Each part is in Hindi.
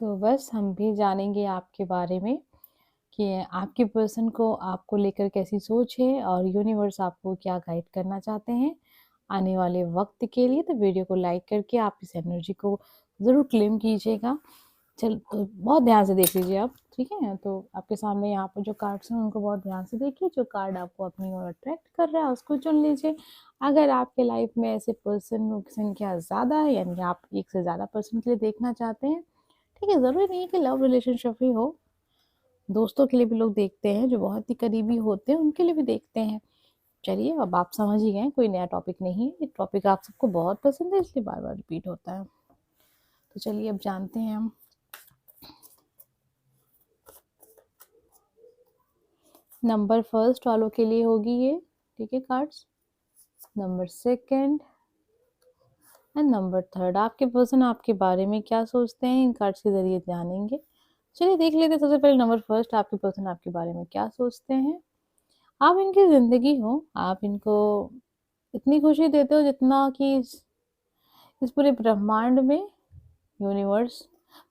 तो बस हम भी जानेंगे आपके बारे में कि आपके पर्सन को आपको लेकर कैसी सोच है और यूनिवर्स आपको क्या गाइड करना चाहते हैं आने वाले वक्त के लिए। तो वीडियो को लाइक करके आप इस एनर्जी को ज़रूर क्लेम कीजिएगा। चल तो बहुत ध्यान से देख लीजिए आप, ठीक है? तो आपके सामने यहाँ पर जो कार्ड्स हैं उनको बहुत ध्यान से देखिए। जो कार्ड आपको अपनी ओर अट्रैक्ट कर रहा है उसको चुन लीजिए। अगर आपके लाइफ में ऐसे पर्सन की संख्या ज़्यादा है, यानी आप एक से ज़्यादा पर्सन के लिए देखना चाहते हैं, ठीक है? ज़रूरी नहीं है कि लव रिलेशनशिप ही हो, दोस्तों के लिए भी लोग देखते हैं, जो बहुत ही करीबी होते हैं उनके लिए भी देखते हैं। चलिए, अब आप समझ ही गए, कोई नया टॉपिक नहीं है। ये टॉपिक आप सबको बहुत पसंद है, इसलिए बार-बार रिपीट होता है। तो चलिए अब जानते हैं हम। नंबर फर्स्ट वालों के लिए होगी ये, ठीक है, cards. Number second and number third. आपके पर्सन आपके बारे में क्या सोचते हैं, इन कार्ड्स के ज़रिए जानेंगे। चलिए देख लेते हैं। सबसे पहले नंबर फर्स्ट, आपके पर्सन आपके बारे में क्या सोचते हैं। आप इनकी ज़िंदगी हो, आप इनको इतनी खुशी देते हो जितना कि इस पूरे ब्रह्मांड में, यूनिवर्स,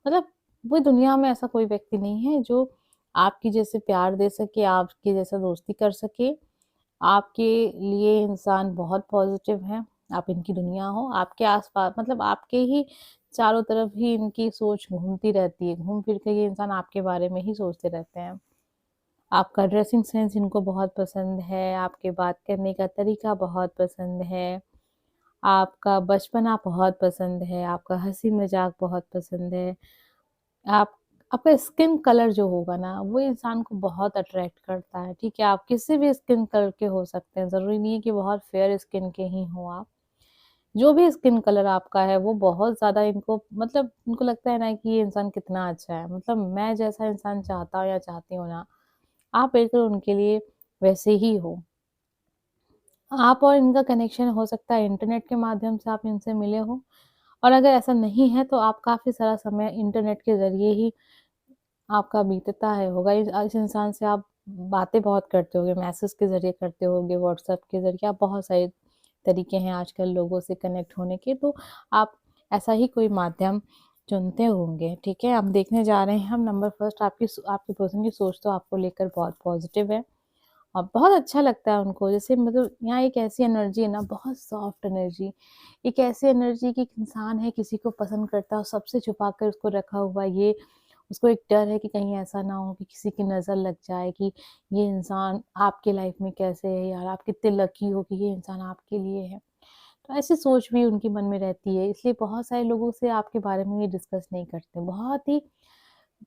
मतलब पूरी दुनिया में ऐसा कोई व्यक्ति नहीं है जो आपकी जैसे प्यार दे सके, आपके जैसा दोस्ती कर सके। आपके लिए इंसान बहुत पॉजिटिव है। आप इनकी दुनिया हो, आपके आस-पास, मतलब आपके ही चारों तरफ ही इनकी सोच घूमती रहती है। घूम फिर के ये इंसान आपके बारे में ही सोचते रहते हैं। आपका ड्रेसिंग सेंस इनको बहुत पसंद है, आपके बात करने का तरीका बहुत पसंद है, आपका बचपना बहुत पसंद है, आपका हँसी-मज़ाक बहुत पसंद है। आप आपका स्किन कलर जो होगा ना, वो इंसान को बहुत अट्रैक्ट करता है, ठीक है? आप किसी भी स्किन कलर के हो सकते हैं, ज़रूरी नहीं है कि बहुत फेयर स्किन के ही हों आप। जो भी स्किन कलर आपका है, वो बहुत ज़्यादा इनको, मतलब इनको लगता है ना कि ये इंसान कितना अच्छा है। मतलब मैं जैसा इंसान चाहता हूँ या चाहती हूँ ना, आप बिल्कुल उनके लिए वैसे ही हो। आप और इनका कनेक्शन हो सकता है इंटरनेट के माध्यम से आप इनसे मिले हो, और अगर ऐसा नहीं है तो आप काफ़ी सारा समय इंटरनेट के ज़रिए ही आपका बीतता है होगा। इस इंसान से आप बातें बहुत करते होंगे, मैसेज के ज़रिए करते होंगे, व्हाट्सएप के ज़रिए, आप बहुत सारे तरीके हैं आजकल लोगों से कनेक्ट होने के, तो आप ऐसा ही कोई माध्यम चुनते होंगे, ठीक है? हम देखने जा रहे हैं हम नंबर फर्स्ट, आपकी पर्सन की सोच तो आपको लेकर बहुत पॉजिटिव है और बहुत अच्छा लगता है उनको। जैसे मतलब यहाँ एक ऐसी एनर्जी है ना, बहुत सॉफ्ट एनर्जी, एक ऐसी एनर्जी कि एक इंसान है, किसी को पसंद करता है और सबसे छुपा कर उसको रखा हुआ है। ये उसको एक डर है कि कहीं ऐसा ना हो कि किसी की नज़र लग जाए कि ये इंसान आपके लाइफ में कैसे है यार, आप कितने लकी हो कि ये इंसान आपके लिए है। तो ऐसी सोच भी उनके मन में रहती है, इसलिए बहुत सारे लोगों से आपके बारे में ये डिस्कस नहीं करते। बहुत ही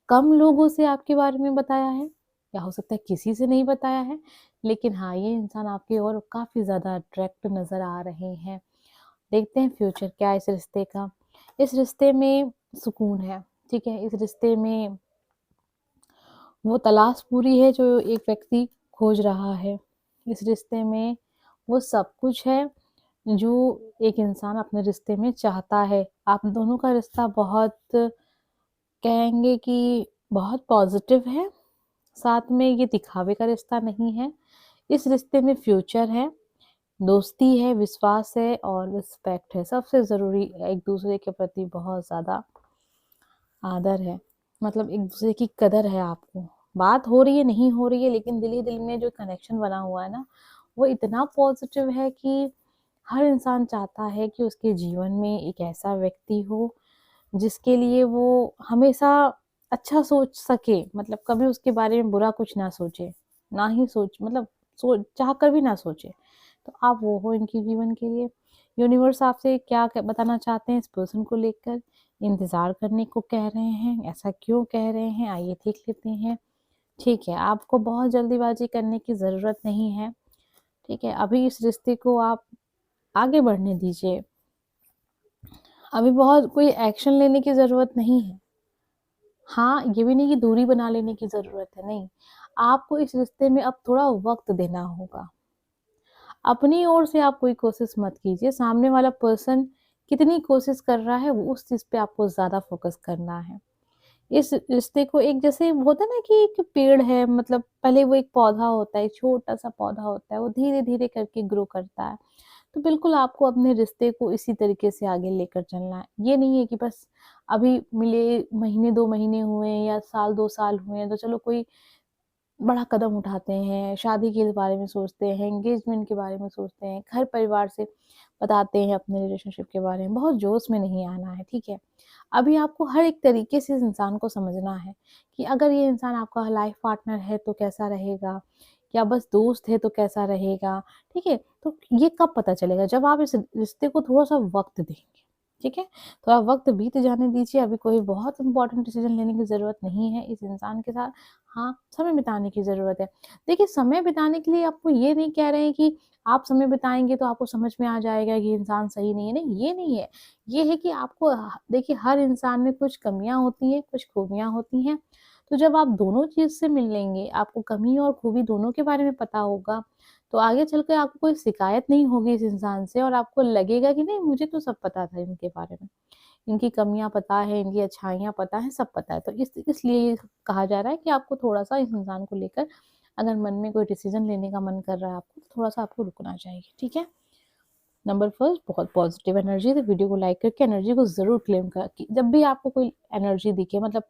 कम लोगों से आपके बारे में बताया है, या हो सकता है किसी से नहीं बताया है, लेकिन हाँ, ये इंसान आपकी ओर काफ़ी ज़्यादा अट्रैक्ट नज़र आ रहे हैं। देखते हैं फ्यूचर क्या है इस रिश्ते का। इस रिश्ते में सुकून है, ठीक है? इस रिश्ते में वो तलाश पूरी है जो एक व्यक्ति खोज रहा है। इस रिश्ते में वो सब कुछ है जो एक इंसान अपने रिश्ते में चाहता है। आप दोनों का रिश्ता बहुत, कहेंगे कि बहुत पॉज़िटिव है, साथ में ये दिखावे का रिश्ता नहीं है। इस रिश्ते में फ्यूचर है, दोस्ती है, विश्वास है और रिस्पेक्ट है। सबसे ज़रूरी एक-दूसरे के प्रति बहुत ज़्यादा आदर है, मतलब एक-दूसरे की कदर है आपको। बात हो रही है, नहीं हो रही है, लेकिन दिल ही दिल में जो कनेक्शन बना हुआ है ना, वो इतना पॉज़िटिव है कि हर इंसान चाहता है कि उसके जीवन में एक ऐसा व्यक्ति हो, जिसके लिए वो हमेशा अच्छा सोच सके, मतलब कभी उसके बारे में बुरा कुछ ना सोचे, ना ही सोच मतलब चाह कर भी ना सोचे। तो आप वो हो इनके जीवन के लिए। यूनिवर्स आपसे क्या बताना चाहते हैं इस पर्सन को लेकर, इंतज़ार करने को कह रहे हैं, ऐसा क्यों कह रहे हैं, आइए देख लेते हैं। ठीक है, आपको बहुत जल्दीबाज़ी करने की ज़रूरत नहीं है, ठीक है? अभी इस रिश्ते को आप आगे बढ़ने दीजिए। अभी बहुत कोई एक्शन लेने की ज़रूरत नहीं है। हाँ, ये भी नहीं कि दूरी बना लेने की ज़रूरत है, नहीं। आपको इस रिश्ते में अब थोड़ा वक़्त देना होगा। अपनी ओर से आप कोई कोशिश मत कीजिए, सामने वाला पर्सन कितनी कोशिश कर रहा है, वो उस चीज़ पे आपको ज़्यादा फ़ोकस करना है। इस रिश्ते को एक, जैसे होता है ना कि एक पेड़ है, मतलब पहले वो एक पौधा होता है, छोटा-सा पौधा होता है, वो धीरे-धीरे करके ग्रो करता है। तो बिल्कुल आपको अपने रिश्ते को इसी तरीके से आगे लेकर चलना है। ये नहीं है कि बस अभी मिले महीने 2 महीने हुए हैं या साल 2 साल हुए हैं, तो चलो कोई बड़ा कदम उठाते हैं, शादी के बारे में सोचते हैं, एंगेजमेंट के बारे में सोचते हैं, घर परिवार से बताते हैं अपने रिलेशनशिप के बारे में, बहुत जोश में नहीं आना है, ठीक है? अभी आपको हर एक तरीके से इस इंसान को समझना है कि अगर ये इंसान आपका लाइफ पार्टनर है तो कैसा रहेगा, या बस दोस्त है तो कैसा रहेगा, ठीक है? तो ये कब पता चलेगा? जब आप इस रिश्ते को थोड़ा-सा वक़्त देंगे, ठीक है? थोड़ा वक़्त बीत जाने दीजिए, अभी कोई बहुत इम्पोर्टेंट डिसीज़न लेने की ज़रूरत नहीं है इस इंसान के साथ। हाँ, समय बिताने की ज़रूरत है। देखिए, समय बिताने के लिए आपको ये नहीं कह रहे हैं कि आप समय बिताएँगे तो आपको समझ में आ जाएगा कि ये इंसान सही नहीं है, नहीं, ये नहीं है। ये है कि आपको देखिए, हर इंसान में कुछ कमियाँ होती हैं, कुछ खूबियाँ होती हैं। तो जब आप दोनों चीज़ से मिल लेंगे, आपको कमी और खूबी दोनों के बारे में पता होगा, तो आगे चल के आपको कोई शिकायत नहीं होगी इस इंसान से और आपको लगेगा कि नहीं, मुझे तो सब पता था इनके बारे में। इनकी कमियाँ पता है, इनकी अच्छाइयाँ पता है, सब पता है। तो इसलिए ये कहा जा रहा है कि आपको थोड़ा-सा इस इंसान को लेकर अगर मन में कोई डिसीज़न लेने का मन कर रहा है आपको, तो थोड़ा-सा आपको रुकना चाहिए, ठीक है? नंबर फर्स्ट, बहुत पॉजिटिव एनर्जी है, तो वीडियो को लाइक करके एनर्जी को ज़रूर क्लेम कर कि जब भी आपको कोई एनर्जी दिखे, मतलब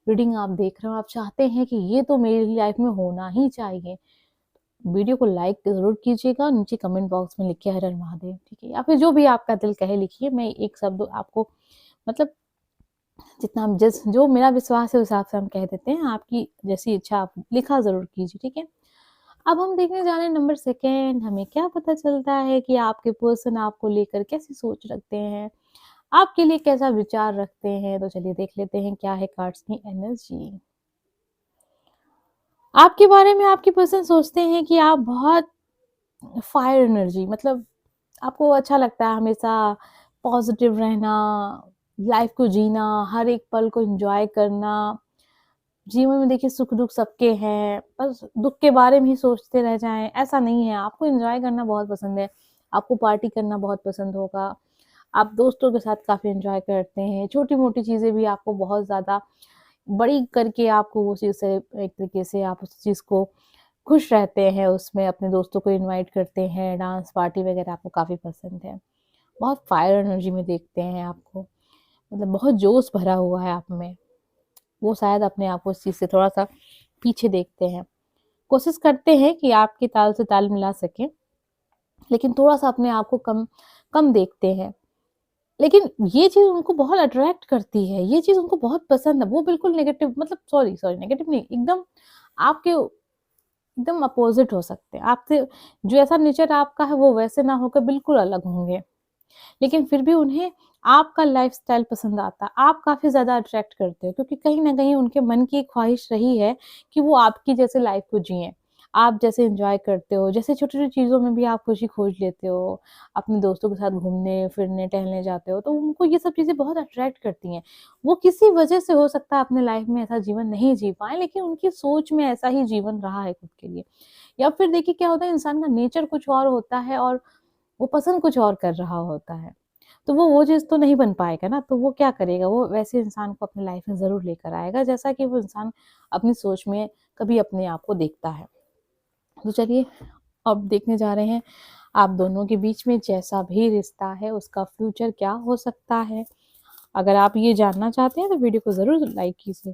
रीडिंग आप देख रहे हो, आप चाहते हैं कि ये तो मेरी लाइफ में होना ही चाहिए, वीडियो को लाइक ज़रूर कीजिएगा, नीचे कमेंट बॉक्स में लिखिए हर हर महादेव, ठीक है? या फिर जो भी आपका दिल कहे लिखिए, मैं एक शब्द आपको मतलब जितना हम जिस जो मेरा विश्वास है उस हिसाब से हम कह देते हैं, आपकी जैसी इच्छा आप लिखा ज़रूर कीजिए, ठीक है? अब हम देखने जा रहे हैं नंबर सेकंड, हमें क्या पता चलता है कि आपके पर्सन आपको लेकर कैसी सोच रखते हैं, आपके लिए कैसा विचार रखते हैं, तो चलिए देख लेते हैं क्या है कार्ड्स की एनर्जी। आपके बारे में आपके पर्सन सोचते हैं कि आप बहुत फायर एनर्जी, मतलब आपको अच्छा लगता है हमेशा पॉजिटिव रहना, लाइफ को जीना, हर एक पल को एन्जॉय करना। जीवन में देखिए सुख-दुःख सबके हैं, बस दुःख के बारे में ही सोचते रह जाएँ, ऐसा नहीं है। आपको एन्जॉय करना बहुत पसंद है, आपको पार्टी करना बहुत पसंद होगा, आप दोस्तों के साथ काफ़ी एन्जॉय करते हैं, छोटी-मोटी चीज़ें भी आपको बहुत ज़्यादा बड़ी करके आपको वो चीज़ से एक तरीके से आप उस चीज़ को खुश रहते हैं उसमें, अपने दोस्तों को इनवाइट करते हैं, डांस पार्टी वगैरह आपको काफ़ी पसंद है। बहुत फायर एनर्जी में देखते हैं आपको, मतलब बहुत जोश भरा हुआ है आप में। वो शायद अपने आप को उस चीज़ से थोड़ा-सा पीछे देखते हैं। कोशिश करते हैं कि आपके ताल से ताल मिला सकें, लेकिन थोड़ा-सा अपने आप को कम कम देखते हैं। लेकिन ये चीज़ उनको बहुत अट्रैक्ट करती है, ये चीज़ उनको बहुत पसंद है। वो बिल्कुल नेगेटिव, मतलब सॉरी नेगेटिव नहीं, एकदम आपके एकदम अपोज़िट हो सकते हैं। आपसे जो ऐसा नेचर आपका है वो वैसे ना होकर बिल्कुल अलग होंगे। लेकिन फिर भी उन्हें आपका लाइफ़स्टाइल पसंद आता है। आप काफ़ी ज़्यादा अट्रैक्ट करते हो क्योंकि कहीं न कहीं उनके मन की एक ख़्वाहिश रही है कि वो आपकी जैसे लाइफ़ को जिएँ। आप जैसे एन्जॉय करते हो, जैसे छोटी-छोटी चीज़ों में भी आप खुशी खोज लेते हो, अपने दोस्तों के साथ घूमने-फिरने, टहलने जाते हो, तो उनको ये सब चीज़ें बहुत अट्रैक्ट करती हैं। वो किसी वजह से हो सकता है अपने लाइफ़ में ऐसा जीवन नहीं जी पाएँ, लेकिन उनकी सोच में ऐसा ही जीवन रहा है खुद के लिए। या फिर देखिए क्या होता है, इंसान का नेचर कुछ और होता है और वो पसंद कुछ और कर रहा होता है। तो वो चीज़ तो नहीं बन पाएगा ना, तो वो क्या करेगा? वो वैसे इंसान को अपनी लाइफ़ में ज़रूर लेकर आएगा, जैसा कि वो इंसान अपनी सोच में कभी अपने आप को देखता है। तो चलिए, अब देखने जा रहे हैं आप दोनों के बीच में जैसा भी रिश्ता है, उसका फ्यूचर क्या हो सकता है। अगर आप ये जानना चाहते हैं, तो वीडियो को ज़रूर लाइक कीजिए।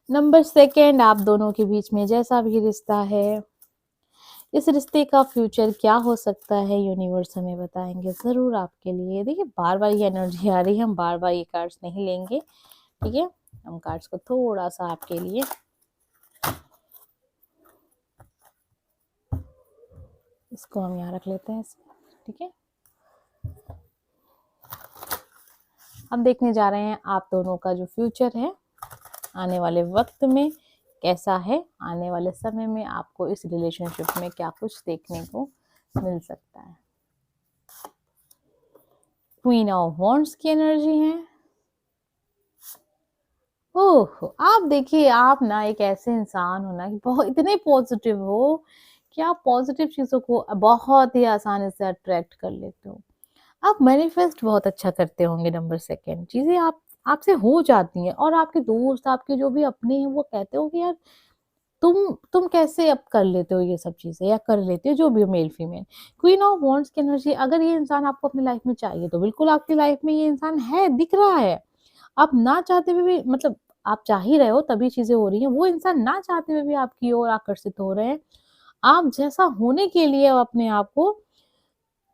नंबर सेकंड, आप दोनों के बीच में जैसा भी रिश्ता है, इस रिश्ते का फ्यूचर क्या हो सकता है, यूनिवर्स हमें बताएँगे ज़रूर आपके लिए। देखिए, बार-बार ये एनर्जी आ रही है, हम बार-बार ये कार्ड्स नहीं लेंगे, ठीक है? हम कार्ड्स को थोड़ा-सा आपके लिए इसको हम यहाँ रख लेते हैं, ठीक है? अब देखने जा रहे हैं आप दोनों का जो फ्यूचर है, आने वाले वक़्त में कैसा है, आने वाले समय में आपको इस रिलेशनशिप में क्या कुछ देखने को मिल सकता है। क्वीन ऑफ वॉन्ड्स की एनर्जी है। ओह! आप देखिए, आप ना एक ऐसे इंसान हो ना कि बहुत इतने पॉज़िटिव हो कि आप पॉज़िटिव चीज़ों को बहुत ही आसानी से अट्रैक्ट कर लेते हो। आप मैनिफेस्ट बहुत अच्छा करते होंगे नंबर सेकंड, चीज़ें आप आपसे हो जाती हैं और आपके दोस्त, आपके जो भी अपने हैं, वो कहते हो कि यार तुम कैसे अब कर लेते हो ये सब चीज़ें या कर लेते हो जो भी हो male female. Queen of wands की एनर्जी, अगर ये इंसान आपको अपनी लाइफ में चाहिए तो बिल्कुल आपकी लाइफ में ये इंसान है, दिख रहा है। आप ना चाहते हुए भी मतलब आप चाह ही रहे हो तभी चीज़ें हो रही हैं। वो इंसान ना चाहते हुए भी आपकी ओर आकर्षित हो रहे हैं। आप जैसा होने के लिए अपने आप को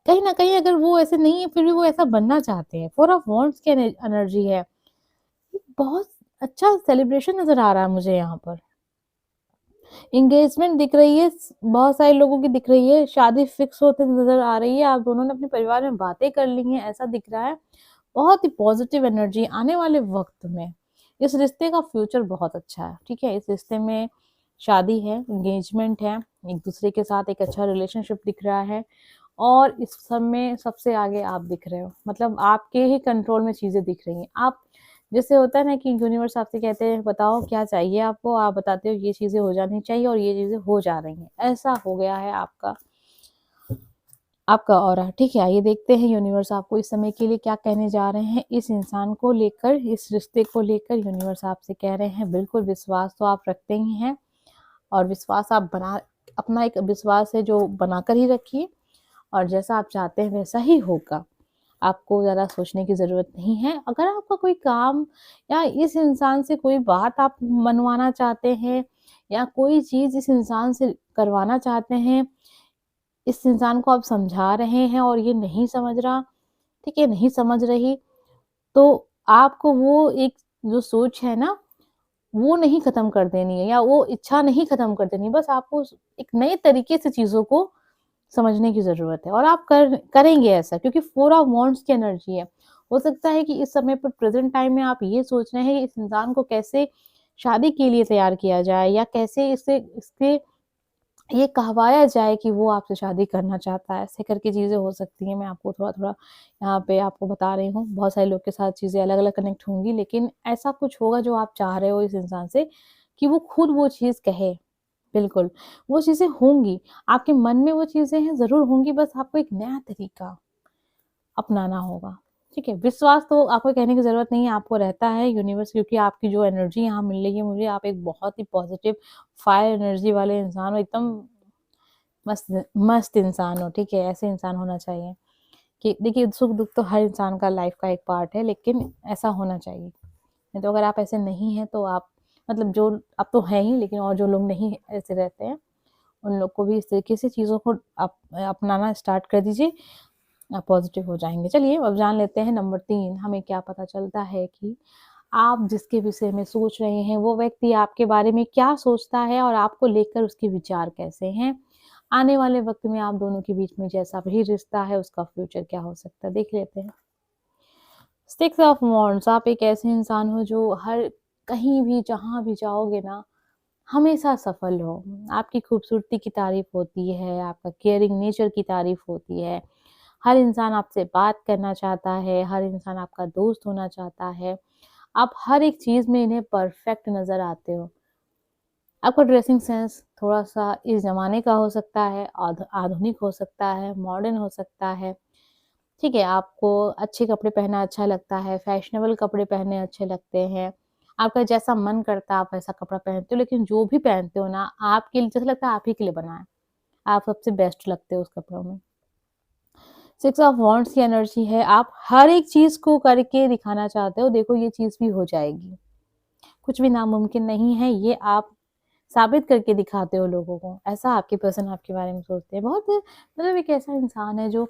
कहीं न कहीं, अगर वो ऐसे नहीं है फिर भी वो ऐसा बनना चाहते हैं। फोर ऑफ वांड्स की एनर्जी है। बहुत अच्छा सेलिब्रेशन नज़र आ रहा है मुझे यहाँ पर। एंगेजमेंट दिख रही है, बहुत सारे लोगों की दिख रही है, शादी फिक्स होते नज़र आ रही है, आप दोनों ने अपने परिवार में बातें कर ली हैं, ऐसा दिख रहा है। बहुत ही पॉजिटिव एनर्जी आने वाले वक़्त में। इस रिश्ते का फ्यूचर बहुत अच्छा है, ठीक है? इस रिश्ते में शादी है, एंगेजमेंट है, एक-दूसरे के साथ एक अच्छा रिलेशनशिप दिख रहा है और इस सब में सबसे आगे आप दिख रहे हो। मतलब आपके ही कंट्रोल में चीज़ें दिख रही हैं। आप जैसे होता है ना कि यूनिवर्स आपसे कहते हैं बताओ क्या चाहिए आपको, आप बताते हो ये चीज़ें हो जानी चाहिए और ये चीज़ें हो जा रही हैं। ऐसा हो गया है आपका आपका ऑरा, ठीक है? आइए देखते हैं यूनिवर्स आपको इस समय के लिए क्या कहने जा रहे हैं। इस इंसान को लेकर, इस रिश्ते को लेकर यूनिवर्स आपसे कह रहे हैं बिल्कुल विश्वास तो आप रखते ही हैं और विश्वास आप बना अपना एक विश्वास है जो बनाकर ही रखिए और जैसा आप चाहते हैं वैसा ही होगा। आपको ज़्यादा सोचने की ज़रूरत नहीं है। अगर आपका कोई काम या इस इंसान से कोई बात आप मनवाना चाहते हैं या कोई चीज़ इस इंसान से करवाना चाहते हैं, इस इंसान को आप समझा रहे हैं और ये नहीं समझ रहा, ठीक है, नहीं समझ रही, तो आपको वो एक जो सोच है ना, वो नहीं ख़त्म कर देनी है या वो इच्छा नहीं ख़त्म कर देनी है। बस आपको एक नए तरीके से चीज़ों को समझने की ज़रूरत है और आप करेंगे ऐसा क्योंकि फोर ऑफ वांड्स की एनर्जी है। हो सकता है कि इस समय पर प्रेज़ेंट टाइम में आप ये सोच रहे हैं कि इस इंसान को कैसे शादी के लिए तैयार किया जाए या कैसे इससे इसके ये कहवाया जाए कि वो आपसे शादी करना चाहता है। ऐसे करके चीज़ें हो सकती हैं। मैं आपको थोड़ा-थोड़ा यहाँ पे आपको बता रही हूँ। बहुत सारे लोग के साथ चीज़ें अलग-अलग कनेक्ट होंगी लेकिन ऐसा कुछ होगा जो आप चाह रहे हो इस इंसान से कि वो खुद वो चीज़ कहे। बिल्कुल, वो चीज़ें होंगी, आपके मन में वो चीज़ें हैं ज़रूर होंगी, बस आपको एक नया तरीका अपनाना होगा, ठीक है? विश्वास तो आपको कहने की ज़रूरत नहीं है, आपको रहता है यूनिवर्स क्योंकि आपकी जो एनर्जी यहाँ मिल रही है मुझे, आप एक बहुत ही पॉज़िटिव फायर एनर्जी वाले इंसान हो, एकदम मस्त मस्त इंसान हो, ठीक है? ऐसे इंसान होना चाहिए कि देखिए सुख-दुःख तो हर इंसान का लाइफ़ का एक पार्ट है, लेकिन ऐसा होना चाहिए। नहीं तो अगर आप ऐसे नहीं हैं तो आप मतलब जो आप तो हैं ही लेकिन और जो लोग नहीं ऐसे रहते हैं उन लोग को भी इस तरीके से चीज़ों को आप अपनाना स्टार्ट कर दीजिए, आप पॉज़िटिव हो जाएँगे। चलिए अब जान लेते हैं नंबर 3 हमें क्या पता चलता है कि आप जिसके विषय में सोच रहे हैं, वो व्यक्ति आपके बारे में क्या सोचता है और आपको लेकर उसके विचार कैसे हैं? आने वाले वक़्त में आप दोनों के बीच में जैसा भी रिश्ता है, उसका फ्यूचर क्या हो सकता है? देख लेते हैं। 6 ऑफ वांड्स, आप एक ऐसे इंसान हो जो हर कहीं भी, जहाँ भी जाओगे ना हमेशा सफल हो। आपकी खूबसूरती की तारीफ़ होती है, आपका केयरिंग नेचर की तारीफ़ होती है। हर इंसान आपसे बात करना चाहता है, हर इंसान आपका दोस्त होना चाहता है। आप हर एक चीज़ में इन्हें परफ़ेक्ट नज़र आते हो। आपका ड्रेसिंग सेंस थोड़ा-सा इस ज़माने का हो सकता है, आधुनिक हो सकता है, मॉडर्न हो सकता है। ठीक है, आपको अच्छे कपड़े पहनना अच्छा लगता है, फैशनेबल कपड़े पहनने अच्छे लगते हैं। आपका जैसा मन करता है आप वैसा कपड़ा पहनते हो, लेकिन जो भी पहनते हो ना आपके लिए जैसा लगता है आप ही के लिए बना है। आप सबसे बेस्ट लगते हो उस कपड़ों में। 6 ऑफ वांड्स की एनर्जी है, आप हर एक चीज़ को करके दिखाना चाहते हो, देखो ये चीज़ भी हो जाएगी। कुछ भी नामुमकिन नहीं है, ये आप साबित करके दिखाते हो लोगों को। ऐसा आपके पर्सन आपके बारे में सोचते हैं। बहुत मतलब एक ऐसा इंसान है जो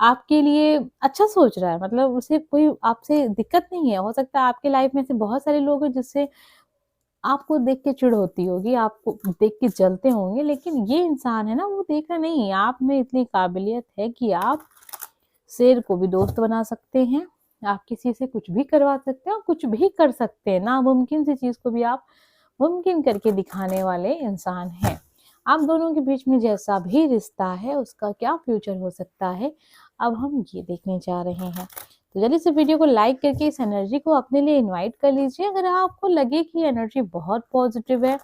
आपके लिए अच्छा सोच रहा है, मतलब उसे कोई आपसे दिक्कत नहीं है। हो सकता है आपके लाइफ में ऐसे बहुत सारे लोग हैं जिससे आपको देख के चिढ़ होती होगी, आपको देख के जलते होंगे, लेकिन ये इंसान है ना वो देख रहा नहीं, आप में इतनी काबिलियत है कि आप शेर को भी दोस्त बना सकते हैं। आप किसी से कुछ भी करवा सकते हैं और कुछ भी कर सकते हैं। नामुमकिन सी चीज़ को भी आप मुमकिन करके दिखाने वाले इंसान हैं। आप दोनों के बीच में जैसा भी रिश्ता है उसका क्या फ्यूचर हो सकता है, अब हम ये देखने जा रहे हैं। तो जल्दी से वीडियो को लाइक करके इस एनर्जी को अपने लिए इनवाइट कर लीजिए। अगर आपको लगे कि ये एनर्जी बहुत पॉजिटिव है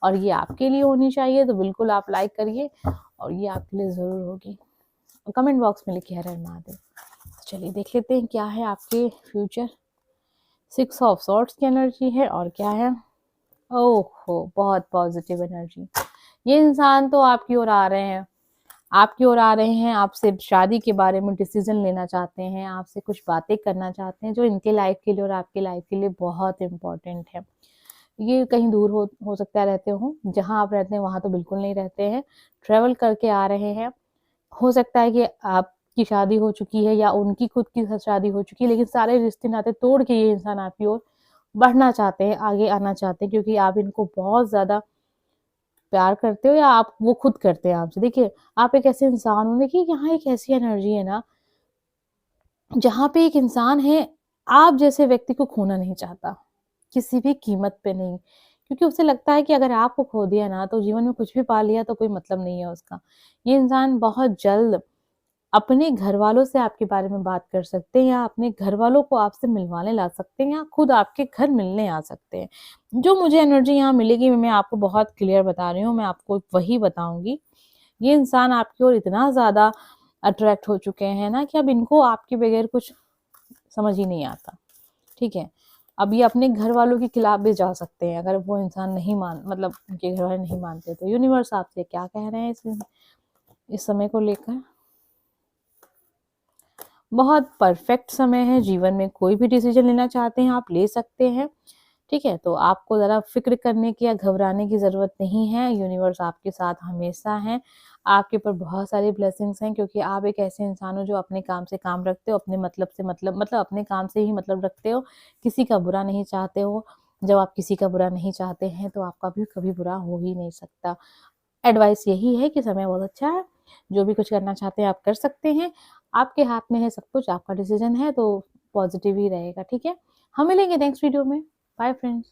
और ये आपके लिए होनी चाहिए तो बिल्कुल आप लाइक करिए और ये आपके लिए ज़रूर होगी। कमेंट बॉक्स में लिखिए हर हर महादेव। तो चलिए देख लेते हैं क्या है आपके फ्यूचर। 6 ऑफ सॉर्ड्स की एनर्जी है और क्या है ओहो, बहुत पॉजिटिव एनर्जी। ये इंसान तो आपकी ओर आ रहे हैं, आपकी ओर आ रहे हैं, आपसे शादी के बारे में डिसीजन लेना चाहते हैं, आपसे कुछ बातें करना चाहते हैं जो इनके लाइफ के लिए और आपके लाइफ के लिए बहुत इम्पोर्टेंट है। ये कहीं दूर हो सकता है रहते हो, जहाँ आप रहते हैं वहाँ तो बिल्कुल नहीं रहते हैं, ट्रैवल करके आ रहे हैं। हो सकता है कि आपकी शादी हो चुकी है या उनकी खुद की शादी हो चुकी है, लेकिन सारे रिश्ते नाते तोड़ के ये इंसान आपकी ओर बढ़ना चाहते हैं, आगे आना चाहते हैं, क्योंकि आप इनको बहुत ज़्यादा प्यार करते हो या आप वो खुद करते हैं आपसे। देखिए, आप एक ऐसे इंसान हो, देखिए यहाँ एक ऐसी एनर्जी है ना, जहाँ पे एक इंसान है, आप जैसे व्यक्ति को खोना नहीं चाहता, किसी भी कीमत पे नहीं। क्योंकि उसे लगता है कि अगर आपको खो दिया ना, तो जीवन में कुछ भी पा लिया तो कोई मतलब नहीं है उसका। ये इंसान बहुत जल्द अपने घरवालों से आपके बारे में बात कर सकते हैं, या अपने घरवालों को आपसे मिलवाने ला सकते हैं, या खुद आपके घर मिलने आ सकते हैं। जो मुझे एनर्जी यहाँ मिलेगी, मैं आपको बहुत क्लियर बता रही हूँ, मैं आपको वही बताऊँगी। ये इंसान आपकी ओर इतना ज़्यादा अट्रैक्ट हो चुके हैं ना, कि अब इनको आपके बगैर कुछ समझ ही नहीं आता, ठीक है? अब ये अपने घरवालों के खिलाफ भी जा सकते हैं, अगर वो इंसान नहीं मतलब उनके घरवाले नहीं मानते तो। यूनिवर्स आपसे क्या कह रहे हैं इस समय को लेकर? बहुत परफेक्ट समय है, जीवन में कोई भी डिसीजन लेना चाहते हैं आप ले सकते हैं, ठीक है? तो आपको ज़रा फ़िक्र करने की या घबराने की ज़रूरत नहीं है, यूनिवर्स आपके साथ हमेशा है। आपके ऊपर बहुत सारी ब्लेसिंग्स हैं, क्योंकि आप एक ऐसे इंसान हो जो अपने काम से काम रखते हो, अपने मतलब से मतलब अपने काम से ही मतलब रखते हो, किसी का बुरा नहीं चाहते हो। जब आप किसी का बुरा नहीं चाहते हैं, तो आपका भी कभी बुरा हो ही नहीं सकता। एडवाइस यही है कि समय बहुत अच्छा है, जो भी कुछ करना चाहते हैं आप कर सकते हैं, आपके हाथ में है सब कुछ, आपका डिसीजन है, तो पॉजिटिव ही रहेगा, ठीक है? हम मिलेंगे नेक्स्ट वीडियो में। Bye friends.